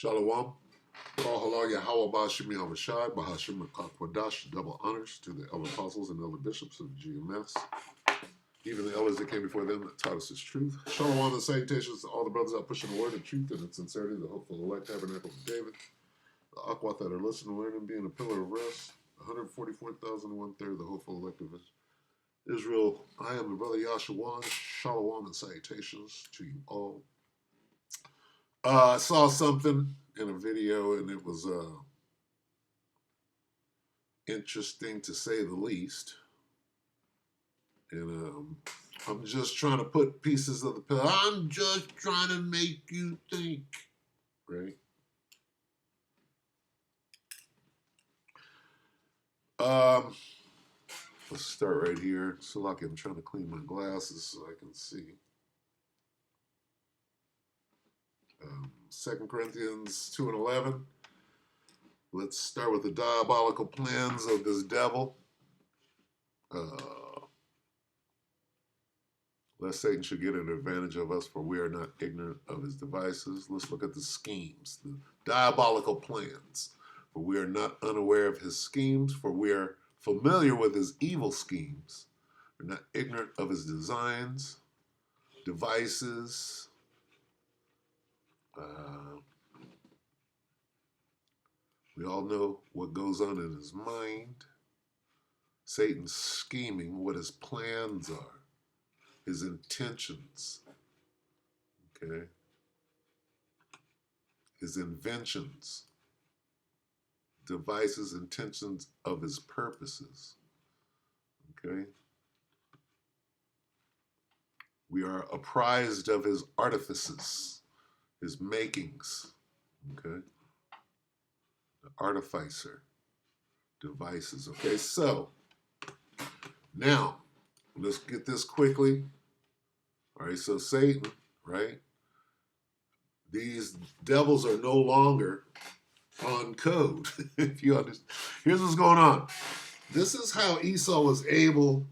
Shalom. Halal Yahweh Bashim Yahweh Bahashim Akwadash, double honors to the elder apostles and elder bishops of the GMS, even the elders that came before them that taught us his truth. Shalom and salutations to all the brothers out pushing the word of truth and in sincerity, the hopeful elect tabernacle of David, the Aquath that are listening, learning, being a pillar of rest, 144,000 1/3, the hopeful elect of Israel. I am the brother Yashawan. Shalom and salutations to you all. I saw something in a video, and it was interesting to say the least. And I'm just trying to put pieces of the puzzle. I'm just trying to make you think, right? Let's start right here. So like I'm trying to clean my glasses so I can see. 2 Corinthians 2:11. Let's start with the diabolical plans of this devil. Lest Satan should get an advantage of us, for we are not ignorant of his devices. Let's look at the schemes, the diabolical plans. For we are not unaware of his schemes, for we are familiar with his evil schemes. We're not ignorant of his designs, devices. We all know what goes on in his mind. Satan's scheming, what his plans are, his intentions, okay? His inventions, devices, intentions of his purposes, okay? We are apprised of his artifices, his makings, okay? The artificer, devices, okay? So, now, let's get this quickly. All right, so Satan, right? These devils are no longer on code. If you understand, here's what's going on. This is how Esau was able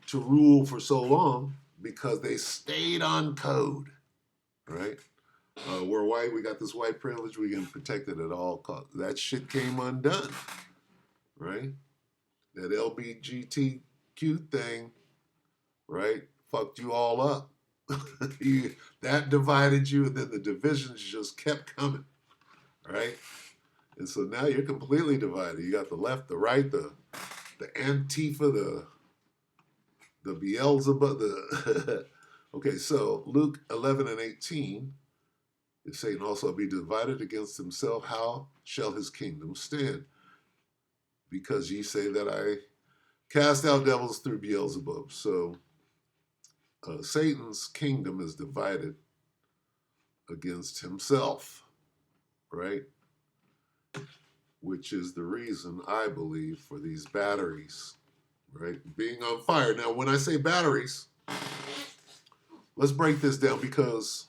to rule for so long, because they stayed on code, right? We're white, we got this white privilege, we can protect it at all costs. That shit came undone, right? That LBGTQ thing, right, fucked you all up. That divided you, and then the divisions just kept coming, right? And so now you're completely divided. You got the left, the right, the Antifa, the Beelzebub, okay, so Luke 11:18, if Satan also be divided against himself, how shall his kingdom stand? Because ye say that I cast out devils through Beelzebub. So Satan's kingdom is divided against himself, right? Which is the reason, I believe, for these batteries, right, being on fire. Now, when I say batteries, let's break this down, because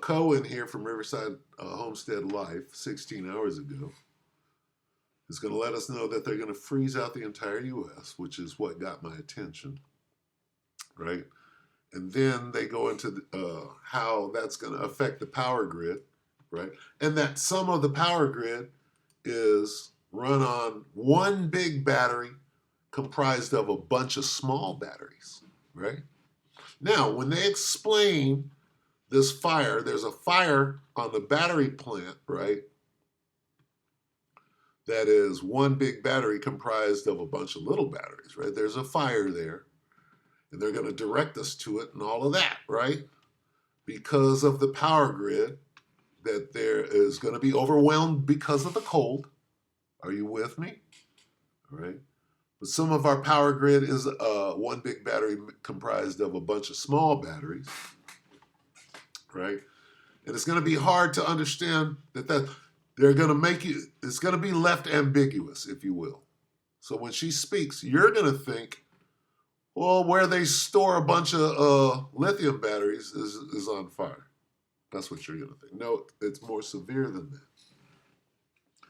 Cohen here from Riverside Homestead Life 16 hours ago is going to let us know that they're going to freeze out the entire U.S., which is what got my attention, right? And then they go into how that's going to affect the power grid, right? And that some of the power grid is run on one big battery comprised of a bunch of small batteries, right? Now, when they explain this fire, there's a fire on the battery plant, right? That is one big battery comprised of a bunch of little batteries, right? There's a fire there, and they're going to direct us to it and all of that, right? Because of the power grid, that there is going to be overwhelmed because of the cold. Are you with me? All right. But some of our power grid is one big battery comprised of a bunch of small batteries, right? And it's going to be hard to understand that they're going to make you, it's going to be left ambiguous, if you will. So when she speaks, you're going to think, well, where they store a bunch of lithium batteries is on fire. That's what you're going to think. No, it's more severe than that.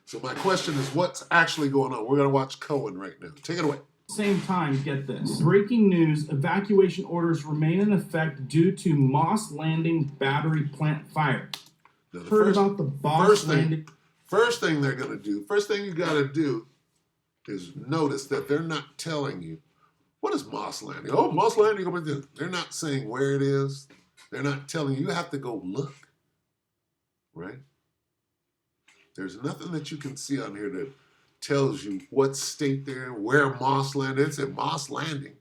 So my question is, what's actually going on? We're going to watch Cohen right now. Take it away. Same time, get this. Breaking news, evacuation orders remain in effect due to Moss Landing battery plant fire. Now, the Heard about the Boss first thing, Landing? first thing they're going to do, first thing you got to do is notice that they're not telling you, what is Moss Landing? Oh, Moss Landing over there. They're not saying where it is. They're not telling you. You have to go look, right? There's nothing that you can see on here that tells you what state they're in, where Moss Landing. It's at Moss Landing.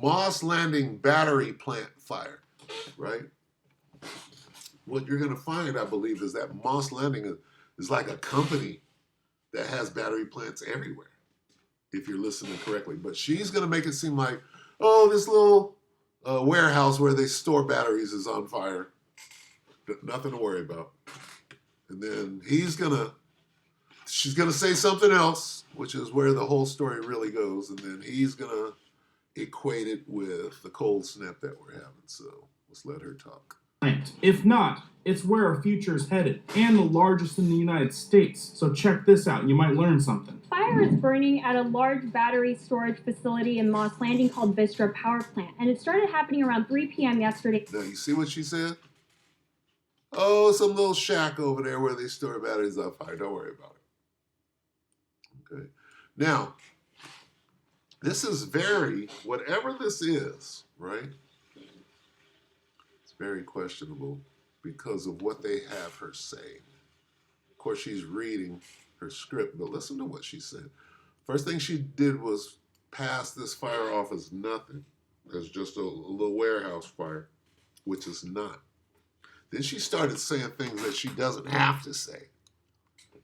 Moss Landing battery plant fire, right? What you're going to find, I believe, is that Moss Landing is like a company that has battery plants everywhere, if you're listening correctly. But she's going to make it seem like, oh, this little warehouse where they store batteries is on fire. Nothing to worry about. And then she's going to say something else, which is where the whole story really goes. And then he's going to equate it with the cold snap that we're having. So let's let her talk. If not, it's where our future is headed, and the largest in the United States. So check this out, you might learn something. Fire is burning at a large battery storage facility in Moss Landing called Vistra Power Plant, and it started happening around 3 p.m. yesterday. Now, you see what she said? Oh, some little shack over there where they store batteries on fire. Don't worry about it. Okay. Now, this is whatever this is, right? It's very questionable because of what they have her say. Of course, she's reading her script, but listen to what she said. First thing she did was pass this fire off as nothing, as just a little warehouse fire, which is not. Then she started saying things that she doesn't have to say,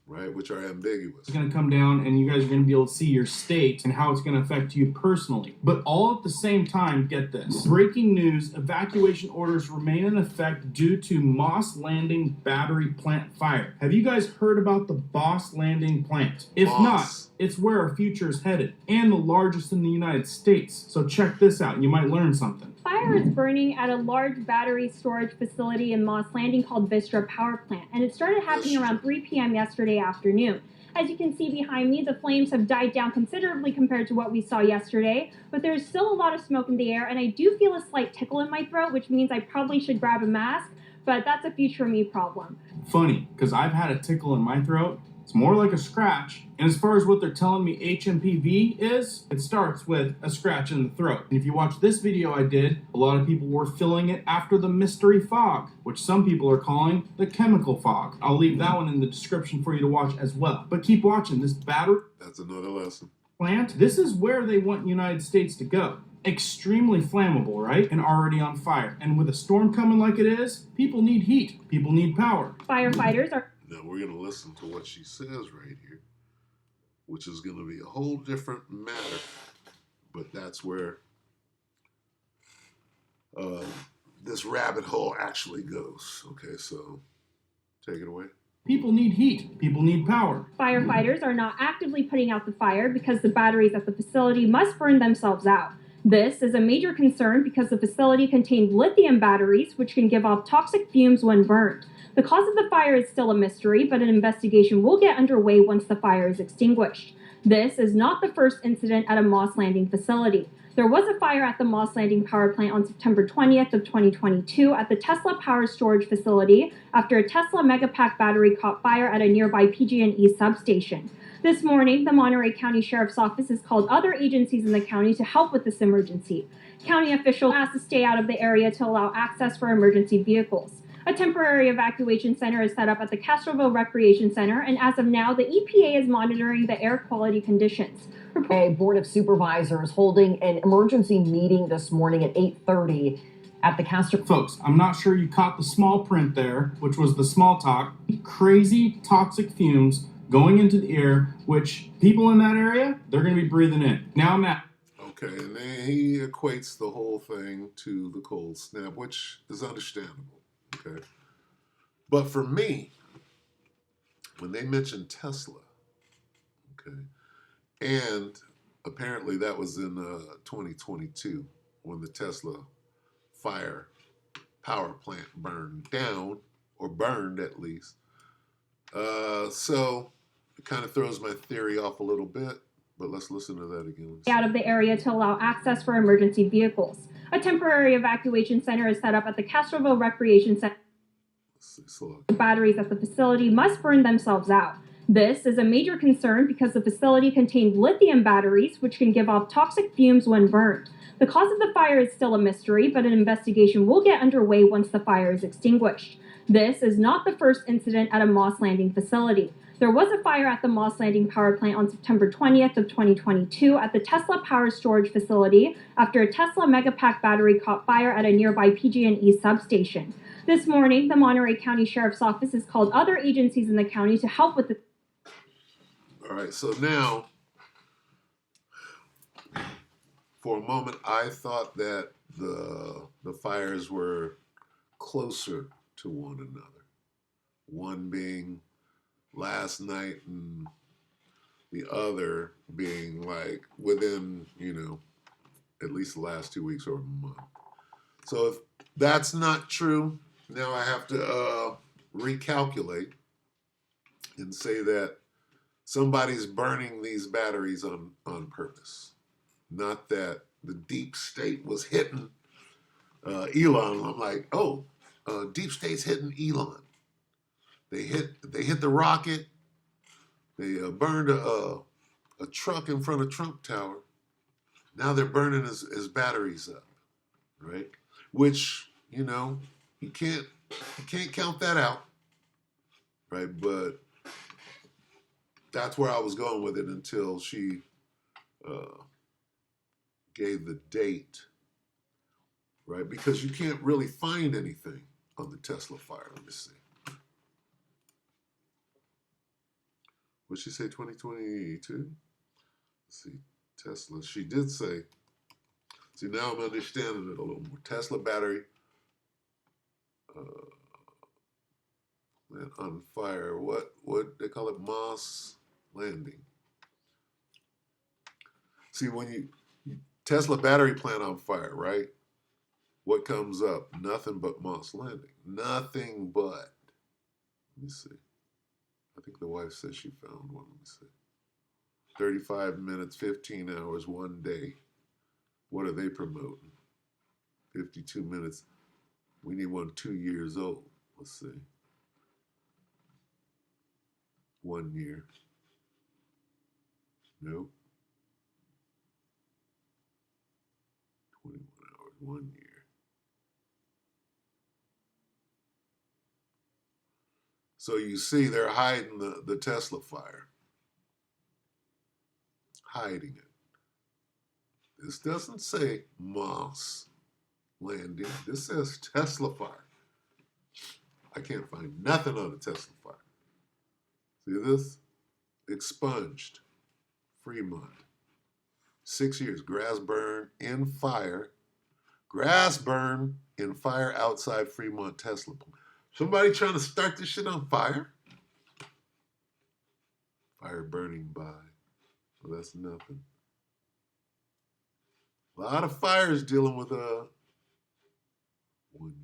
right, which are ambiguous. It's going to come down and you guys are going to be able to see your state and how it's going to affect you personally. But all at the same time, get this. Breaking news, evacuation orders remain in effect due to Moss Landing battery plant fire. Have you guys heard about the Moss Landing plant? If not, it's where our future is headed, and the largest in the United States. So check this out, you might learn something. Fire is burning at a large battery storage facility in Moss Landing called Vistra Power Plant, and it started happening around 3 p.m. yesterday afternoon. As you can see behind me, the flames have died down considerably compared to what we saw yesterday, but there's still a lot of smoke in the air, and I do feel a slight tickle in my throat, which means I probably should grab a mask, but that's a future me problem. Funny, because I've had a tickle in my throat. It's more like a scratch. And as far as what they're telling me HMPV is, it starts with a scratch in the throat. And if you watch this video I did, a lot of people were filling it after the mystery fog, which some people are calling the chemical fog. I'll leave that one in the description for you to watch as well. But keep watching. This battery That's another lesson. plant, this is where they want United States to go. Extremely flammable, right? And already on fire. And with a storm coming like it is, people need heat. People need power. Firefighters are Now we're going to listen to what she says right here, which is going to be a whole different matter. But that's where this rabbit hole actually goes. Okay, so take it away. People need heat. People need power. Firefighters are not actively putting out the fire because the batteries at the facility must burn themselves out. This is a major concern because the facility contained lithium batteries, which can give off toxic fumes when burned. The cause of the fire is still a mystery, but an investigation will get underway once the fire is extinguished. This is not the first incident at a Moss Landing facility. There was a fire at the Moss Landing power plant on September 20th of 2022 at the Tesla power storage facility after a Tesla Megapack battery caught fire at a nearby PG&E substation. This morning, the Monterey County Sheriff's Office has called other agencies in the county to help with this emergency. County officials asked to stay out of the area to allow access for emergency vehicles. A temporary evacuation center is set up at the Castroville Recreation Center, and as of now, the EPA is monitoring the air quality conditions. A Board of Supervisors holding an emergency meeting this morning at 8:30 at the Castroville. Folks, I'm not sure you caught the small print there, which was the small talk. Crazy toxic fumes going into the air, which people in that area, they're going to be breathing in. Now, Matt. Okay, and then he equates the whole thing to the cold snap, which is understandable. Okay, but for me, when they mentioned Tesla, okay, and apparently that was in 2022 when the Tesla power plant burned down, or burned at least. So it kind of throws my theory off a little bit, but let's listen to that again. Out of the area to allow access for emergency vehicles. A temporary evacuation center is set up at the Castroville Recreation Center. Slow. Batteries at the facility must burn themselves out. This is a major concern because the facility contained lithium batteries, which can give off toxic fumes when burned. The cause of the fire is still a mystery, but an investigation will get underway once the fire is extinguished. This is not the first incident at a Moss Landing facility. There was a fire at the Moss Landing power plant on September 20th of 2022 at the Tesla power storage facility after a Tesla Megapack battery caught fire at a nearby PG&E substation. This morning, the Monterey County Sheriff's Office has called other agencies in the county to help with the. All right, so now, for a moment, I thought that the fires were closer to one another. One being last night and the other being like within, at least the last 2 weeks or a month. So if that's not true, now I have to recalculate and say that somebody's burning these batteries on purpose. Not that the deep state was hitting Elon. I'm like, oh, deep state's hitting Elon. They hit the rocket. They burned a truck in front of Trump Tower. Now they're burning his batteries up, right? Which, you can't count that out, right? But that's where I was going with it until she gave the date, right? Because you can't really find anything on the Tesla fire. Let me see. What'd she say, 2022? Let's see, Tesla. She did say, see, now I'm understanding it a little more. Tesla battery plant on fire. What they call it? Moss Landing. See, when you Tesla battery plant on fire, right? What comes up? Nothing but Moss Landing. Nothing but. Let me see. I think the wife says she found one. Let me see. 35 minutes, 15 hours, 1 day. What are they promoting? 52 minutes. We need one 2 years old. Let's see. 1 year. Nope. 21 hours, 1 year. So you see they're hiding the Tesla fire. Hiding it. This doesn't say Moss Landing. This says Tesla fire. I can't find nothing on the Tesla fire. See this? Expunged. Fremont. 6 years. Grass burn in fire. Grass burn in fire outside Fremont Tesla plant. Somebody trying to start this shit on fire? Fire burning by. Well, that's nothing. A lot of fires dealing with 1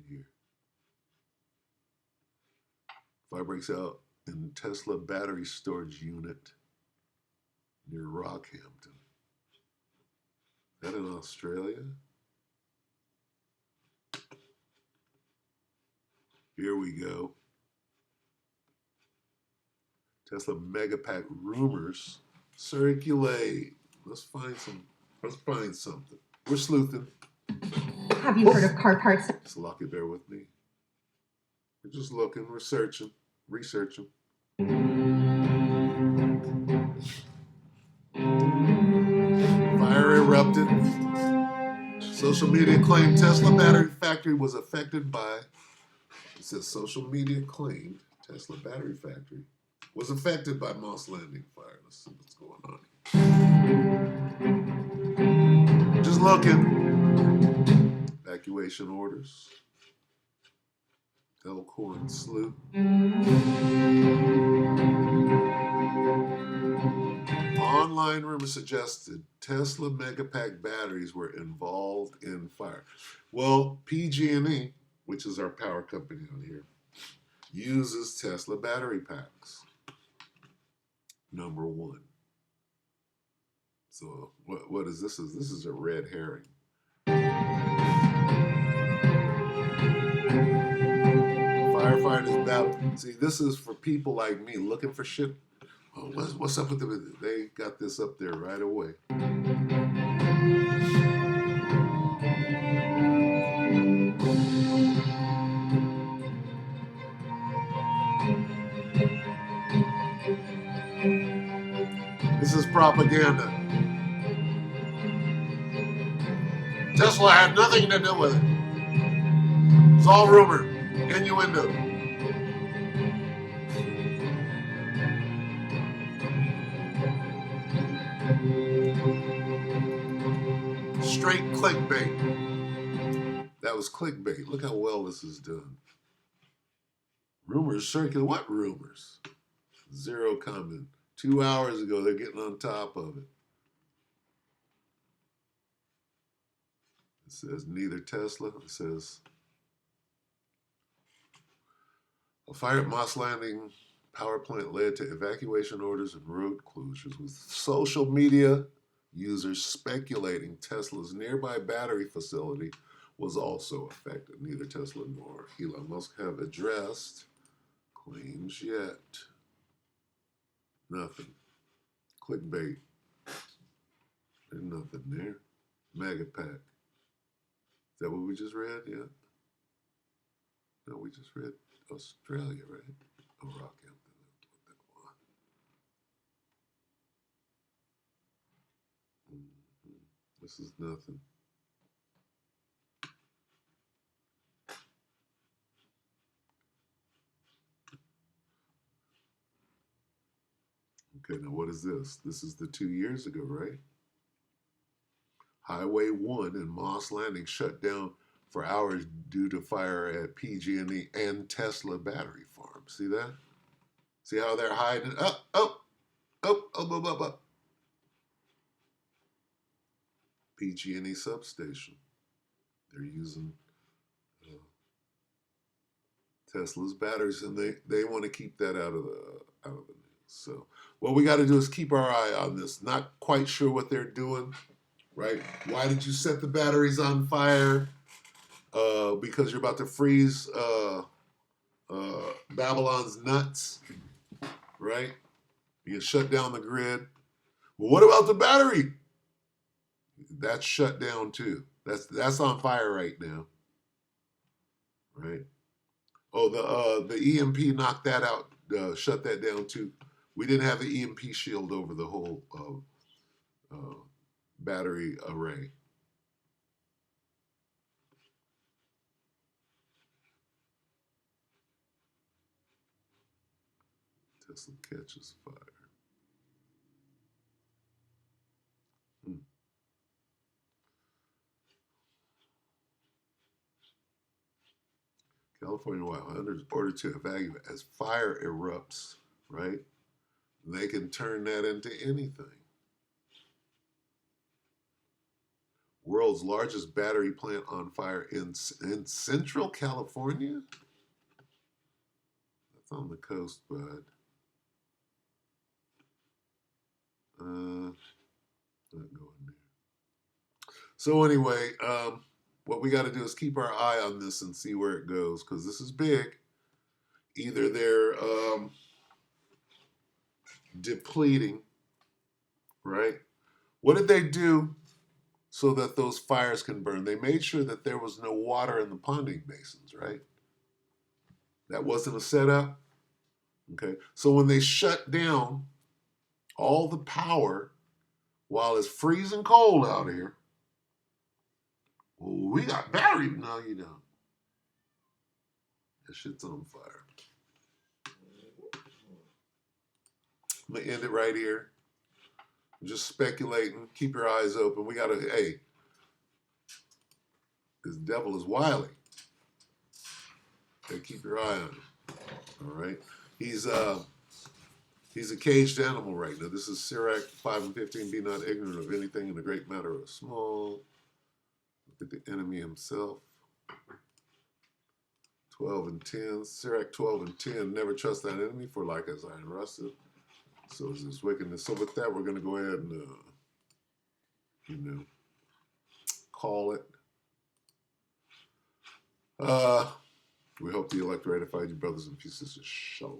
year. Fire breaks out in Tesla battery storage unit near Rockhampton. Is that in Australia? Here we go. Tesla Megapack rumors circulate. Let's find something. We're sleuthing. Have you heard of car parts? So lucky, bear with me. We're just looking, we're searching, researching. Fire erupted. Social media claimed Tesla battery factory was affected by. It says social media claimed Tesla battery factory was affected by Moss Landing fire. Let's see what's going on. Just looking. Evacuation orders. Elkhorn Slough. Online rumors suggested Tesla Megapack batteries were involved in fire. Well, PG&E, which is our power company on here, uses Tesla battery packs. Number one. So what is this? This is a red herring. firefighter is battle. See, this is for people like me looking for shit. Oh, what's up with the? They got this up there right away. This is propaganda. Tesla had nothing to do with it. It's all rumor, innuendo. Straight clickbait. That was clickbait. Look how well this is done. Rumors circulate. What rumors? Zero comment. 2 hours ago, they're getting on top of it. It says neither Tesla. It says a fire at Moss Landing power plant led to evacuation orders and road closures, with social media users speculating Tesla's nearby battery facility was also affected. Neither Tesla nor Elon Musk have addressed claims yet. Nothing. Clickbait. There's nothing there. Mega Pack. Is that what we just read? Yeah. No, we just read Australia, right? Oh, Rockhampton. This is nothing. Okay, now what is this? This is the 2 years ago, right? Highway 1 in Moss Landing shut down for hours due to fire at PG&E and Tesla battery farm. See that? See how they're hiding? Up. PG&E substation. They're using Tesla's batteries, and they want to keep that out of the news. So what we got to do is keep our eye on this. Not quite sure what they're doing, right? Why did you set the batteries on fire? Because you're about to freeze Babylon's nuts, right? You can shut down the grid. Well, what about the battery? That's shut down too. That's on fire right now, right? Oh, the EMP knocked that out, shut that down too. We didn't have the EMP shield over the whole battery array. Tesla catches fire. California wildfires ordered to evacuate as fire erupts, right? They can turn that into anything. World's largest battery plant on fire in Central California? That's on the coast, bud. Not going there. So anyway, what we got to do is keep our eye on this and see where it goes, because this is big. Either they're depleting, right? What did they do so that those fires can burn? They made sure that there was no water in the ponding basins, right? That wasn't a setup. Okay. So when they shut down all the power while it's freezing cold out here, well, we got battery. No, you don't. That shit's on fire. I'm going to end it right here. I'm just speculating. Keep your eyes open. We got to, hey, this devil is wily. Okay, keep your eye on him. All right. He's a caged animal right now. This is Sirach 5 and 15. Be not ignorant of anything in the great matter of small. Look at the enemy himself. 12 and 10. Sirach 12 and 10. Never trust thine enemy, for like as iron rusted, so is this wickedness. So with that, we're going to go ahead and, call it. We hope the elect ratified you, brothers and sisters. Shalom.